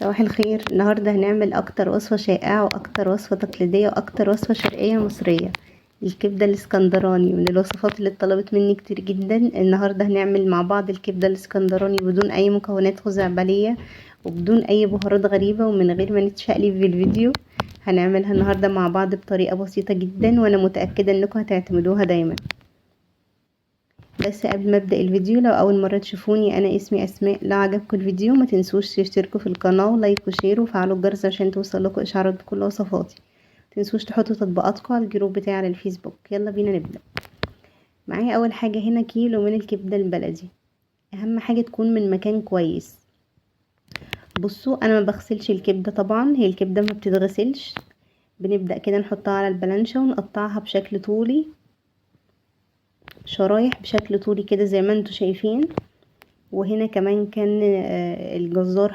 صباح الخير. النهاردة هنعمل اكتر وصفة شائعة واكتر وصفة تقليدية واكتر وصفة شرقية مصرية، الكبدة الاسكندراني. من الوصفات اللي اتطلبت مني كتير جدا. النهاردة هنعمل مع بعض الكبدة الاسكندراني بدون اي مكونات خزعبلية وبدون اي بهارات غريبة ومن غير ما نتشقلب في الفيديو. هنعملها النهاردة مع بعض بطريقة بسيطة جدا وانا متأكدة انكم هتعتمدوها دايما. بس قبل ما ابدا الفيديو، لو اول مره تشوفوني، انا اسمي اسماء. لو عجبكم الفيديو ما تنسوش تشتركوا في القناه ولايك وشير وفعلوا الجرس عشان توصلكم اشعارات بكل وصفاتي. تنسوش تحطوا تطبيقاتكم على الجروب بتاعي على الفيسبوك. يلا بينا نبدا. معايا اول حاجه هنا كيلو من الكبده البلدي. اهم حاجه تكون من مكان كويس. بصوا، انا ما بغسلش الكبده طبعا، هي الكبده ما بتتغسلش. بنبدا كده نحطها على البلانشه ونقطعها بشكل طولي، شرايح بشكل طولي كده زي ما انتوا شايفين. وهنا كمان كان الجزار